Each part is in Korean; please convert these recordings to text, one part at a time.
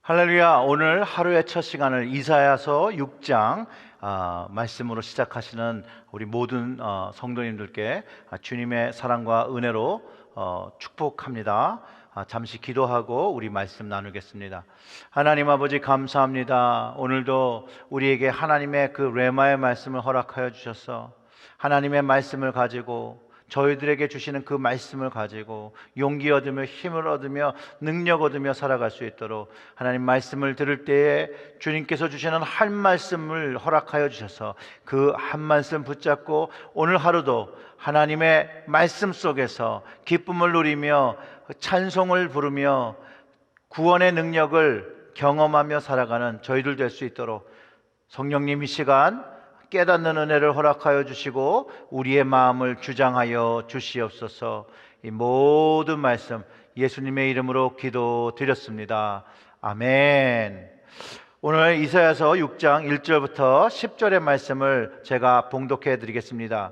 할렐루야. 오늘 하루의 첫 시간을 이사야서 6장 말씀으로 시작하시는 우리 모든 성도님들께 주님의 사랑과 은혜로 축복합니다. 잠시 기도하고 우리 말씀 나누겠습니다. 하나님 아버지 감사합니다. 오늘도 우리에게 하나님의 그 레마의 말씀을 허락하여 주셔서 하나님의 말씀을 가지고 저희들에게 주시는 그 말씀을 가지고 용기 얻으며 힘을 얻으며 능력 얻으며 살아갈 수 있도록 하나님 말씀을 들을 때에 주님께서 주시는 한 말씀을 허락하여 주셔서 그 한 말씀 붙잡고 오늘 하루도 하나님의 말씀 속에서 기쁨을 누리며 찬송을 부르며 구원의 능력을 경험하며 살아가는 저희들 될 수 있도록 성령님 이 시간 깨닫는 은혜를 허락하여 주시고 우리의 마음을 주장하여 주시옵소서. 이 모든 말씀 예수님의 이름으로 기도드렸습니다. 아멘. 오늘 이사야서 6장 1절부터 10절의 말씀을 제가 봉독해 드리겠습니다.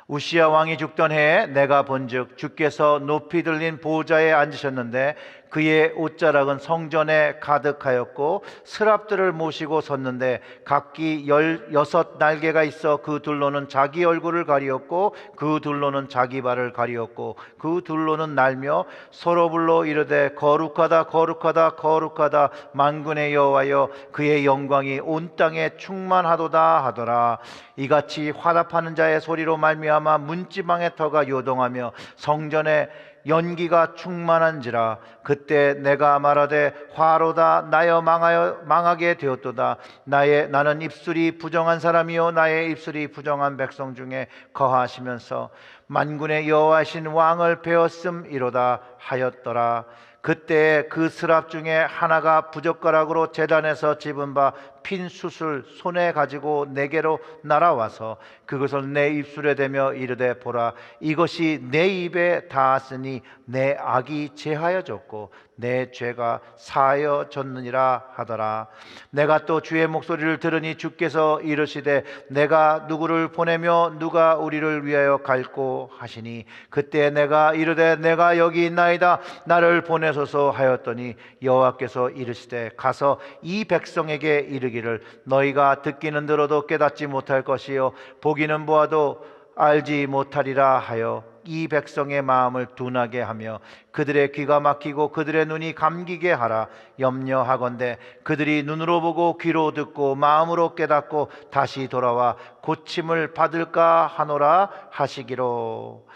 우시야 왕이 죽던 해에 내가 본즉 주께서 높이 들린 보좌에 앉으셨는데 그의 옷자락은 성전에 가득하였고 스랍들을 모시고 섰는데 각기 16 날개가 있어 그 둘로는 자기 얼굴을 가리었고 그 둘로는 자기 발을 가리었고 그 둘로는 날며 서로 불러 이르되 거룩하다 거룩하다 거룩하다 만군의 여호와여 그의 영광이 온 땅에 충만하도다 하더라. 이같이 화답하는 자의 소리로 말미암아 문지방의 터가 요동하며 성전에 연기가 충만한지라. 그때 내가 말하되 화로다 나여 망하게 되었도다. 나는 입술이 부정한 사람이요 나의 입술이 부정한 백성 중에 거하시면서 만군의 여호와신 왕을 배웠음이로다 하였더라. 그때 그 스랍 중에 하나가 부젓가락으로 제단에서 집은 바 핀 숯을 손에 가지고 내게로 날아와서 그것을 내 입술에 대며 이르되 보라 이것이 내 입에 닿았으니 내 악이 제하여졌고 내 죄가 사하여졌느니라 하더라. 내가 또 주의 목소리를 들으니 주께서 이르시되 내가 누구를 보내며 누가 우리를 위하여 갈꼬 하시니 그때 내가 이르되 내가 여기 있나이다 나를 보내소서 하였더니 여호와께서 이르시되 가서 이 백성에게 이르기를 너희가 듣기는 들어도 깨닫지 못할 것이요 보기는 보아도 알지 못하리라 하여 이 백성의 마음을 둔하게 하며 그들의 귀가 막히고 그들의 눈이 감기게 하라. 염려하건대 그들이 눈으로 보고 귀로 듣고 마음으로 깨닫고 다시 돌아와 고침을 받을까 하노라 하시기로.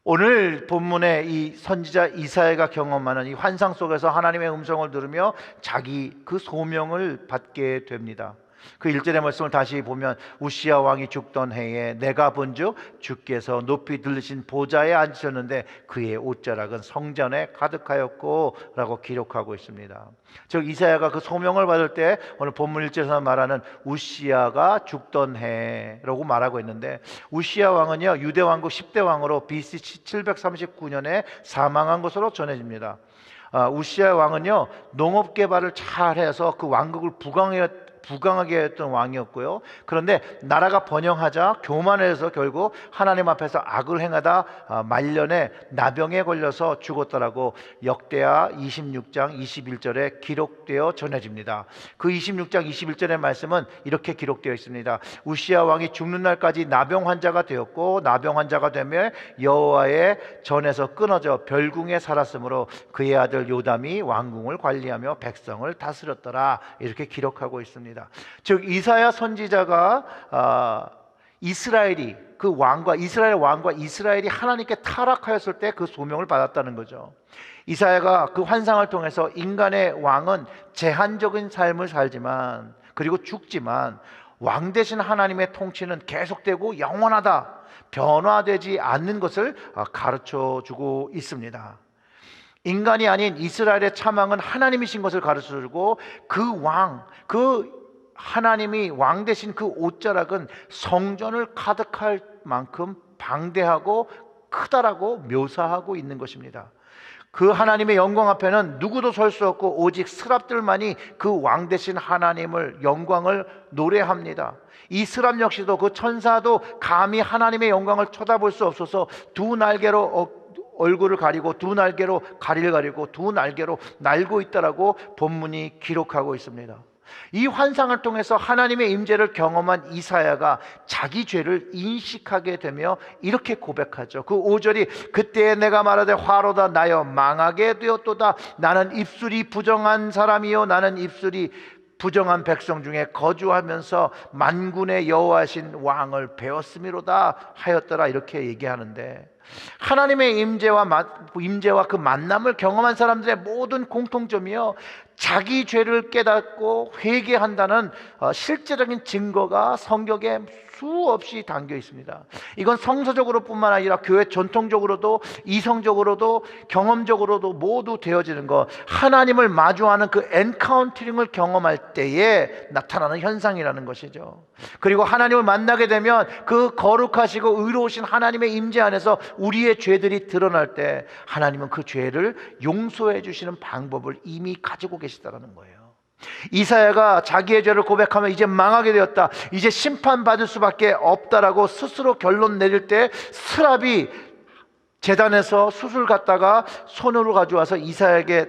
오늘 본문의 이 선지자 이사야가 경험하는 이 환상 속에서 하나님의 음성을 들으며 자기 그 소명을 받게 됩니다. 그 1절의 말씀을 다시 보면 우시야 왕이 죽던 해에 내가 본즉 주께서 높이 들리신 보좌에 앉으셨는데 그의 옷자락은 성전에 가득하였고 라고 기록하고 있습니다. 즉 이사야가 그 소명을 받을 때 오늘 본문 1절에서 말하는 우시야가 죽던 해라고 말하고 있는데 우시야 왕은요 유대 왕국 10대 왕으로 BC 739년에 사망한 것으로 전해집니다. 우시야 왕은요 농업 개발을 잘해서 그 왕국을 부강하게 했던 왕이었고요. 그런데 나라가 번영하자 교만해서 결국 하나님 앞에서 악을 행하다 말년에 나병에 걸려서 죽었다라고 역대하 26장 21절에 기록되어 전해집니다. 그 26장 21절의 말씀은 이렇게 기록되어 있습니다. 우시야 왕이 죽는 날까지 나병 환자가 되었고 나병 환자가 되며 여호와의 전에서 끊어져 별궁에 살았으므로 그의 아들 요담이 왕궁을 관리하며 백성을 다스렸더라. 이렇게 기록하고 있습니다. 즉 이사야 선지자가 이스라엘 왕과 이스라엘이 하나님께 타락하였을 때 그 소명을 받았다는 거죠. 이사야가 그 환상을 통해서 인간의 왕은 제한적인 삶을 살지만 그리고 죽지만 왕 대신 하나님의 통치는 계속되고 영원하다, 변화되지 않는 것을 가르쳐 주고 있습니다. 인간이 아닌 이스라엘의 참왕은 하나님이신 것을 가르쳐주고 그 하나님이 왕 대신 그 옷자락은 성전을 가득할 만큼 방대하고 크다라고 묘사하고 있는 것입니다. 그 하나님의 영광 앞에는 누구도 설 수 없고 오직 스랍들만이 그 왕 대신 하나님을 영광을 노래합니다. 이 스랍 역시도 그 천사도 감히 하나님의 영광을 쳐다볼 수 없어서 두 날개로 얼굴을 가리고 두 날개로 가리를 가리고 두 날개로 날고 있다라고 본문이 기록하고 있습니다. 이 환상을 통해서 하나님의 임재를 경험한 이사야가 자기 죄를 인식하게 되며 이렇게 고백하죠. 그 5절이 그때에 내가 말하되 화로다 나여 망하게 되었도다. 나는 입술이 부정한 사람이요 나는 입술이 부정한 백성 중에 거주하면서 만군의 여호와신 왕을 배웠음이로다 하였더라, 이렇게 얘기하는데, 하나님의 임재와 그 만남을 경험한 사람들의 모든 공통점이요, 자기 죄를 깨닫고 회개한다는 실제적인 증거가 성경에 수없이 담겨 있습니다. 이건 성서적으로 뿐만 아니라 교회 전통적으로도 이성적으로도 경험적으로도 모두 되어지는 것, 하나님을 마주하는 그 엔카운터링을 경험할 때에 나타나는 현상이라는 것이죠. 그리고 하나님을 만나게 되면 그 거룩하시고 의로우신 하나님의 임재 안에서 우리의 죄들이 드러날 때 하나님은 그 죄를 용서해 주시는 방법을 이미 가지고 계시다는 거예요. 이사야가 자기의 죄를 고백하며 이제 망하게 되었다, 이제 심판받을 수밖에 없다라고 스스로 결론 내릴 때 스랍이 제단에서 숯을 갖다가 손으로 가져와서 이사야에게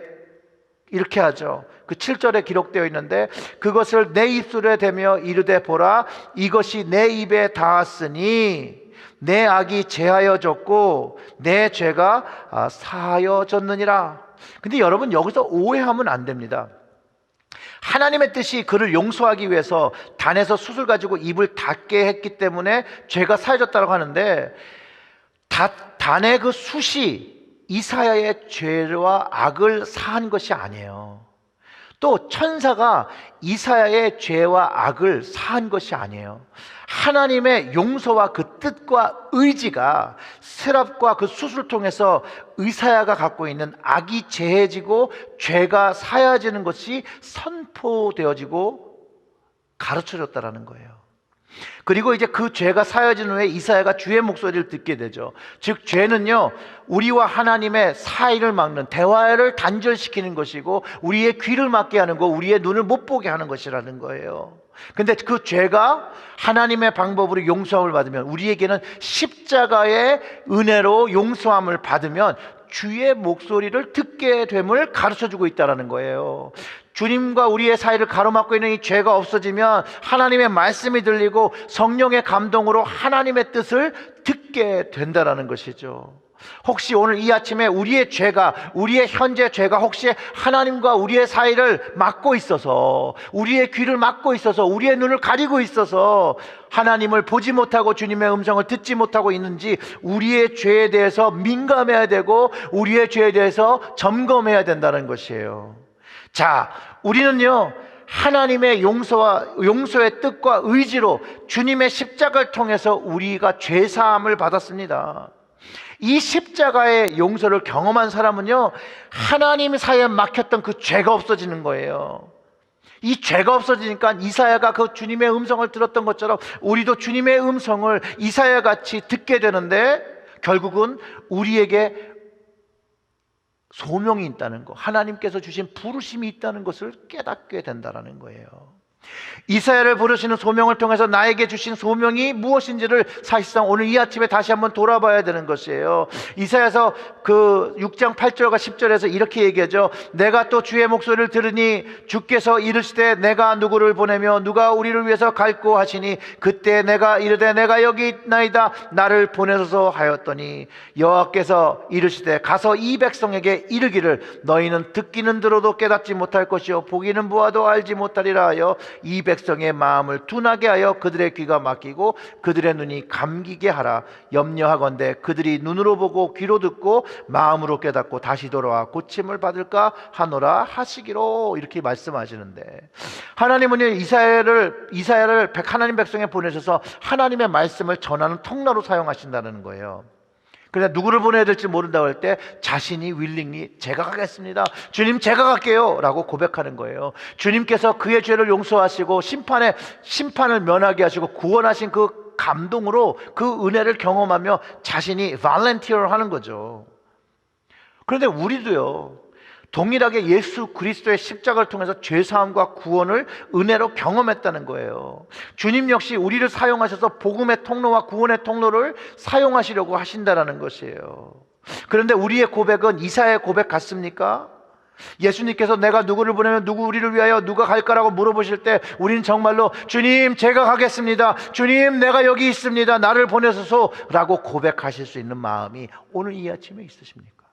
이렇게 하죠. 그 7절에 기록되어 있는데, 그것을 내 입술에 대며 이르되 보라, 이것이 내 입에 닿았으니 내 악이 제하여졌고 내 죄가 사하여졌느니라. 근데 여러분, 여기서 오해하면 안 됩니다. 하나님의 뜻이 그를 용서하기 위해서 단에서 숯을 가지고 입을 닫게 했기 때문에 죄가 사해졌다고 하는데, 단의 그 숯이 이사야의 죄와 악을 사한 것이 아니에요. 또 천사가 이사야의 죄와 악을 사한 것이 아니에요. 하나님의 용서와 그 뜻과 의지가 스랍과 그 숯을 통해서 이사야가 갖고 있는 악이 제해지고 죄가 사야지는 것이 선포되어지고 가르쳐졌다라는 거예요. 그리고 이제 그 죄가 사여진 후에 이사야가 주의 목소리를 듣게 되죠. 즉 죄는요, 우리와 하나님의 사이를 막는, 대화를 단절시키는 것이고 우리의 귀를 막게 하는 것, 우리의 눈을 못 보게 하는 것이라는 거예요. 근데 그 죄가 하나님의 방법으로 용서함을 받으면, 우리에게는 십자가의 은혜로 용서함을 받으면 주의 목소리를 듣게 됨을 가르쳐주고 있다는 거예요. 주님과 우리의 사이를 가로막고 있는 이 죄가 없어지면 하나님의 말씀이 들리고 성령의 감동으로 하나님의 뜻을 듣게 된다는 것이죠. 혹시 오늘 이 아침에 우리의 현재 죄가 혹시 하나님과 우리의 사이를 막고 있어서, 우리의 귀를 막고 있어서, 우리의 눈을 가리고 있어서 하나님을 보지 못하고 주님의 음성을 듣지 못하고 있는지, 우리의 죄에 대해서 민감해야 되고 우리의 죄에 대해서 점검해야 된다는 것이에요. 자, 우리는요, 하나님의 용서의 뜻과 의지로 주님의 십자가를 통해서 우리가 죄사함을 받았습니다. 이 십자가의 용서를 경험한 사람은요, 하나님 사이에 막혔던 그 죄가 없어지는 거예요. 이 죄가 없어지니까 이사야가 그 주님의 음성을 들었던 것처럼 우리도 주님의 음성을 이사야 같이 듣게 되는데, 결국은 우리에게 소명이 있다는 것, 하나님께서 주신 부르심이 있다는 것을 깨닫게 된다는 거예요. 이사야를 부르시는 소명을 통해서 나에게 주신 소명이 무엇인지를 사실상 오늘 이 아침에 다시 한번 돌아봐야 되는 것이에요. 이사야서 그 6장 8절과 10절에서 이렇게 얘기하죠. 내가 또 주의 목소리를 들으니 주께서 이르시되 내가 누구를 보내며 누가 우리를 위해서 갈고 하시니, 그때 내가 이르되 내가 여기 있나이다 나를 보내소서 하였더니, 여호와께서 이르시되 가서 이 백성에게 이르기를 너희는 듣기는 들어도 깨닫지 못할 것이요 보기는 보아도 알지 못하리라 하여 이 백성의 마음을 둔하게 하여 그들의 귀가 막히고 그들의 눈이 감기게 하라. 염려하건대 그들이 눈으로 보고 귀로 듣고 마음으로 깨닫고 다시 돌아와 고침을 받을까 하노라 하시기로, 이렇게 말씀하시는데, 하나님은 이사야를 하나님 백성에 보내셔서 하나님의 말씀을 전하는 통로로 사용하신다는 거예요. 그래서 누구를 보내야 될지 모른다고 할 때 자신이 willingly 제가 가겠습니다, 주님 제가 갈게요 라고 고백하는 거예요. 주님께서 그의 죄를 용서하시고 심판을 면하게 하시고 구원하신 그 감동으로 그 은혜를 경험하며 자신이 volunteer 하는 거죠. 그런데 우리도요, 동일하게 예수 그리스도의 십자가를 통해서 죄사함과 구원을 은혜로 경험했다는 거예요. 주님 역시 우리를 사용하셔서 복음의 통로와 구원의 통로를 사용하시려고 하신다는 것이에요. 그런데 우리의 고백은 이사야의 고백 같습니까? 예수님께서 내가 누구를 보내면 누구 우리를 위하여 누가 갈까라고 물어보실 때 우리는 정말로 주님 제가 가겠습니다, 주님 내가 여기 있습니다, 나를 보내소서 라고 고백하실 수 있는 마음이 오늘 이 아침에 있으십니까?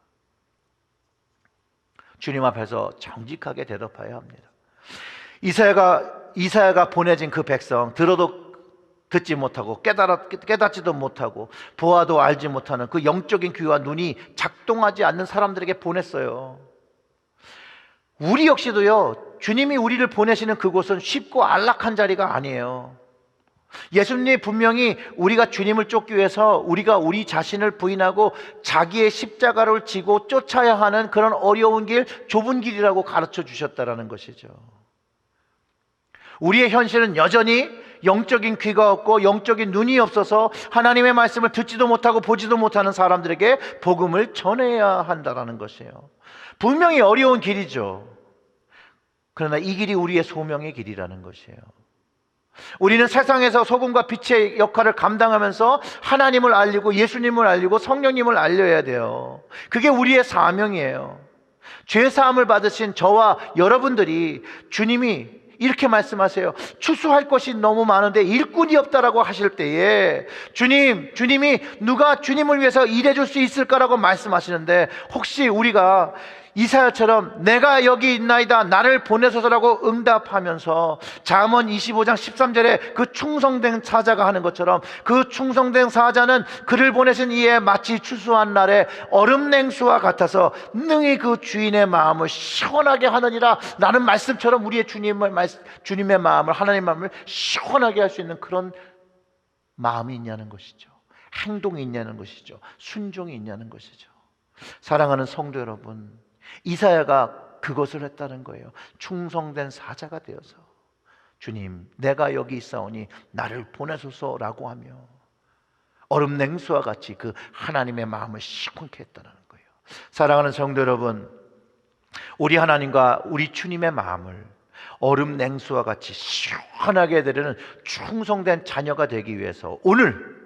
주님 앞에서 정직하게 대답해야 합니다. 이사야가 보내진 그 백성, 들어도 듣지 못하고 깨닫지도 못하고 보아도 알지 못하는 그 영적인 귀와 눈이 작동하지 않는 사람들에게 보냈어요. 우리 역시도요, 주님이 우리를 보내시는 그곳은 쉽고 안락한 자리가 아니에요. 예수님이 분명히 우리가 주님을 쫓기 위해서 우리가 우리 자신을 부인하고 자기의 십자가를 지고 쫓아야 하는 그런 어려운 길, 좁은 길이라고 가르쳐 주셨다라는 것이죠. 우리의 현실은 여전히 영적인 귀가 없고 영적인 눈이 없어서 하나님의 말씀을 듣지도 못하고 보지도 못하는 사람들에게 복음을 전해야 한다는 것이에요. 분명히 어려운 길이죠. 그러나 이 길이 우리의 소명의 길이라는 것이에요. 우리는 세상에서 소금과 빛의 역할을 감당하면서 하나님을 알리고 예수님을 알리고 성령님을 알려야 돼요. 그게 우리의 사명이에요. 죄사함을 받으신 저와 여러분들이, 주님이 이렇게 말씀하세요. 추수할 것이 너무 많은데 일꾼이 없다라고 하실 때에 주님이 누가 주님을 위해서 일해줄 수 있을까라고 말씀하시는데, 혹시 우리가 이사야처럼 내가 여기 있나이다 나를 보내소서라고 응답하면서 잠언 25장 13절에 그 충성된 사자가 하는 것처럼, 그 충성된 사자는 그를 보내신 이에 마치 추수한 날에 얼음 냉수와 같아서 능히 그 주인의 마음을 시원하게 하느니라, 라는 말씀처럼 우리의 주님의 마음을, 하나님의 마음을 시원하게 할 수 있는 그런 마음이 있냐는 것이죠. 행동이 있냐는 것이죠. 순종이 있냐는 것이죠. 사랑하는 성도 여러분, 이사야가 그것을 했다는 거예요. 충성된 사자가 되어서 주님 내가 여기 있사오니 나를 보내소서라고 하며 얼음 냉수와 같이 그 하나님의 마음을 시원케 했다는 거예요. 사랑하는 성도 여러분, 우리 하나님과 우리 주님의 마음을 얼음 냉수와 같이 시원하게 해드리는 충성된 자녀가 되기 위해서 오늘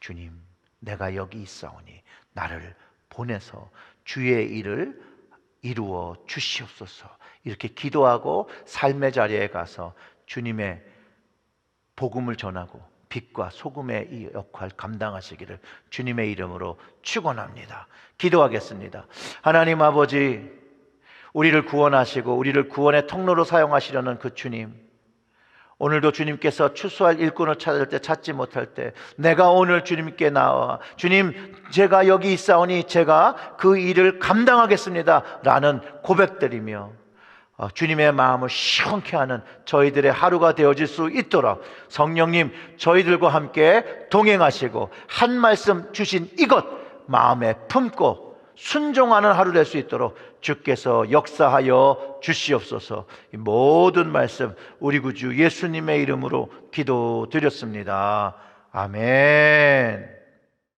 주님 내가 여기 있사오니 나를 보내서 주의 일을 이루어 주시옵소서, 이렇게 기도하고 삶의 자리에 가서 주님의 복음을 전하고 빛과 소금의 이 역할 감당하시기를 주님의 이름으로 축원합니다. 기도하겠습니다. 하나님 아버지, 우리를 구원하시고 우리를 구원의 통로로 사용하시려는 그 주님, 오늘도 주님께서 추수할 일꾼을 찾을 때 찾지 못할 때 내가 오늘 주님께 나와 주님 제가 여기 있사오니 제가 그 일을 감당하겠습니다 라는 고백드리며 주님의 마음을 시원케 하는 저희들의 하루가 되어질 수 있도록 성령님 저희들과 함께 동행하시고 한 말씀 주신 이것 마음에 품고 순종하는 하루 될 수 있도록 주께서 역사하여 주시옵소서. 이 모든 말씀 우리 구주 예수님의 이름으로 기도드렸습니다. 아멘.